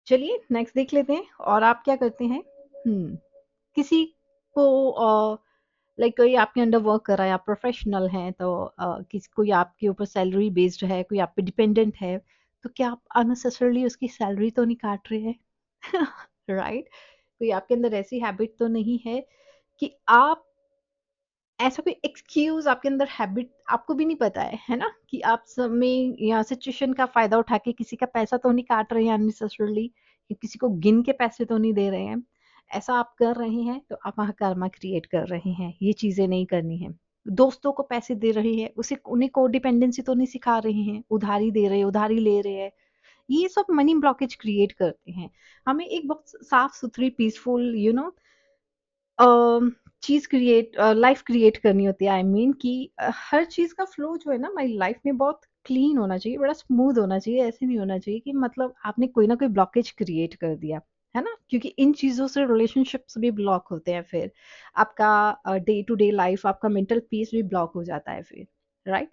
चलिए नेक्स्ट देख लेते हैं। और आप क्या करते हैं? किसी को लाइक कोई आपके अंडर वर्क कर रहा है, आप प्रोफेशनल हैं, तो किसी कोई आपके ऊपर सैलरी बेस्ड है, कोई आप पे डिपेंडेंट है, तो क्या आप अननेसेसरली उसकी सैलरी तो नहीं काट रहे हैं? राइट? कोई आपके अंदर ऐसी हैबिट तो नहीं है कि आप ऐसा कोई एक्सक्यूज़ आपके अंदर हैबिट आपको भी नहीं पता है ना? कि आप समय या सिचुएशन का फ़ायदा उठा के किसी का पैसा तो नहीं काट रहे हैं अननेसेसरली, या किसी को गिन के पैसे तो नहीं दे रहे हैं। ऐसा आप कर रहे हैं तो आप वहाँ कर्मा क्रिएट कर रहे हैं, ये चीज़ें नहीं करनी है। दोस्तों को पैसे दे रहे हैं, उसे उन्हें कोडिपेंडेंसी तो नहीं सिखा रहे हैं, उधारी दे रहे हैं, उधारी ले रहे हैं। ये सब मनी ब्लॉकेज क्रिएट करते हैं। हमें एक बहुत साफ-सुथरी पीसफुल चीज़ क्रिएट लाइफ क्रिएट करनी होती है। आई मीन कि हर चीज़ का फ्लो जो है ना हमारी लाइफ में बहुत क्लीन होना चाहिए, बड़ा स्मूथ होना चाहिए। ऐसे नहीं होना चाहिए कि मतलब आपने कोई ना कोई ब्लॉकेज क्रिएट कर दिया, है ना? क्योंकि इन चीज़ों से रिलेशनशिप्स भी ब्लॉक होते हैं फिर। आपका डे टू डे लाइफ, आपका मेंटल पीस भी ब्लॉक हो जाता है फिर, राइट?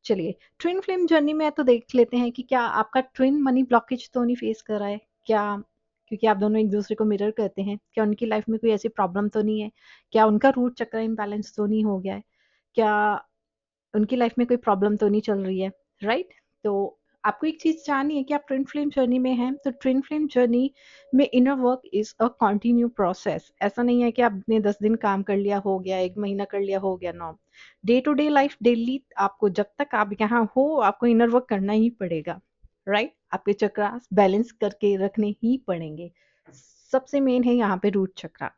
चलिए, ट्विन फ्लेम जर्नी में तो देख लेते हैं कि क्या आपका ट्विन मनी ब्लॉकेज तो नहीं फेस कर रहा है? क्या क्योंकि आप दोनों एक-दूसरे को मिरर करते हैं। क्या उनकी लाइफ में कोई ऐसी प्रॉब्लम तो नहीं है? क्या उनका रूट चक्र इम्बैलेंस तो नहीं हो गया है? क्या उनकी लाइफ में कोई प्रॉब्लम तो नहीं चल रही है? राइट? तो आपको एक चीज़ जाननी है कि आप ट्विन फ्लेम जर्नी में हैं, तो ट्विन फ्लेम जर्नी में inner work is a continue process. ऐसा नहीं है कि आपने 10 दिन काम कर लिया, हो गया, 1 महीना कर लिया, हो गया, no. Day to day life daily आपको जब तक आप यहाँ हो, आपको इनर वर्क करना ही पड़ेगा, राइट? आपके चक्रास बैलेंस करके रखने ही पड़ेंगे। सबसे मेन है यहाँ पे root chakra.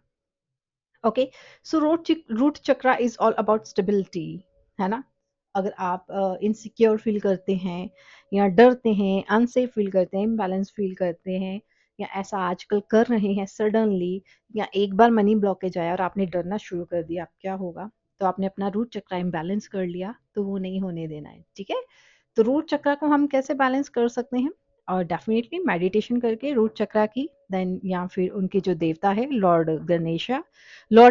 Okay, so root chakra is all about stability, है ना? अगर आप इनसिक्योर फील करते हैं या डरते हैं, अनसेफ फील करते हैं, इम्बैलेंस फील करते हैं, या ऐसा आजकल कर रहे हैं सडनली, या एक बार मनी ब्लॉकेज आया और आपने डरना शुरू कर दिया, अब क्या होगा? तो आपने अपना रूट चक्रा इम्बैलेंस कर लिया, तो वो नहीं होने देना है, ठीक है? तो रूट चक्रा को हम कैसे बैलेंस कर सकते हैं? और डेफिनेटली मेडिटेशन करके रूट चक्रा की, देन या फिर उनके जो देवता है लॉर्ड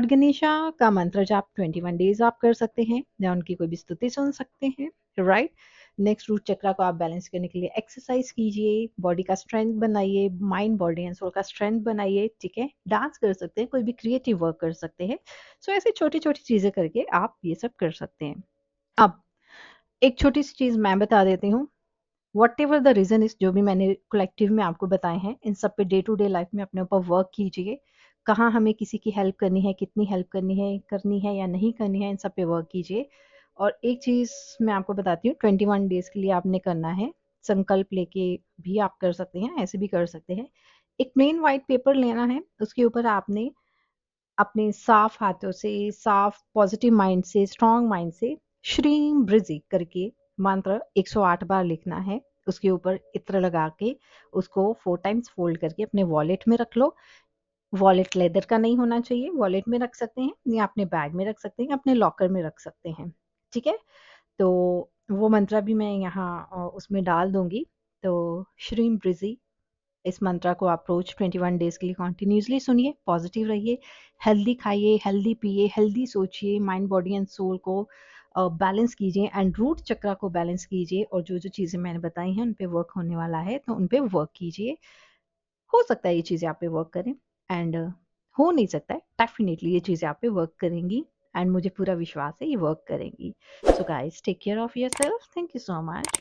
गणेशा का मंत्र जाप 21 डेज आप कर सकते हैं, या उनकी कोई भी स्तुति सुन सकते हैं, राइट? नेक्स्ट, रूट चक्रा को आप बैलेंस करने के लिए एक्सरसाइज कीजिए, बॉडी का स्ट्रेंथ बनाइए, माइंड बॉडी एंड सोल का स्ट्रेंथ बनाइए, ठीक है? डांस कर सकते हैं, कोई भी क्रिएटिव वर्क कर सकते हैं। सो ऐसे छोटी छोटी चीजें करके आप ये सब कर सकते हैं। अब एक छोटी सी चीज मैं बता देती हूँ। What ever the reason is, जो भी मैंने कलेक्टिव में आपको बताए हैं, इन सब पे डे टू डे लाइफ में अपने ऊपर वर्क कीजिए। कहाँ हमें किसी की हेल्प करनी है, कितनी हेल्प करनी है या नहीं करनी है, इन सब पे वर्क कीजिए। और एक चीज़ मैं आपको बताती हूँ, 21 डेज़ के लिए आपने करना है, संकल्प लेके भी आप कर सकते हैं, ऐसे भी कर सकते हैं। एक प्लेन व्हाइट पेपर लेना है, उसके ऊपर आपने अपने साफ हाथों से, साफ पॉजिटिव माइंड से, स्ट्रॉन्ग माइंड से श्रीम बृजि करके मंत्र 108 बार लिखना है। उसके ऊपर इत्र लगा के उसको 4 टाइम्स फोल्ड करके अपने वॉलेट में रख लो। वॉलेट लेदर का नहीं होना चाहिए, वॉलेट में रख सकते हैं या अपने बैग में रख सकते हैं, अपने लॉकर में रख सकते हैं, ठीक है? तो वो मंत्र भी मैं यहाँ उसमें डाल दूंगी। तो श्रीम बृजि, इस मंत्रा को आप रोज 21 डेज के लिए कंटिन्यूसली सुनिए, पॉजिटिव रहिए, हेल्दी खाइए, हेल्दी पिए, हेल्दी सोचिए, माइंड बॉडी एंड सोल को बैलेंस कीजिए एंड रूट चक्रा को बैलेंस कीजिए, और जो जो चीज़ें मैंने बताई हैं उन पे वर्क होने वाला है, तो उन पे वर्क कीजिए। हो सकता है ये चीज़ें आप पे वर्क करें, एंड हो नहीं सकता है, डेफिनेटली ये चीज़ें आप पे वर्क करेंगी, एंड मुझे पूरा विश्वास है ये वर्क करेंगी। So guys, take care of yourself, thank you so much.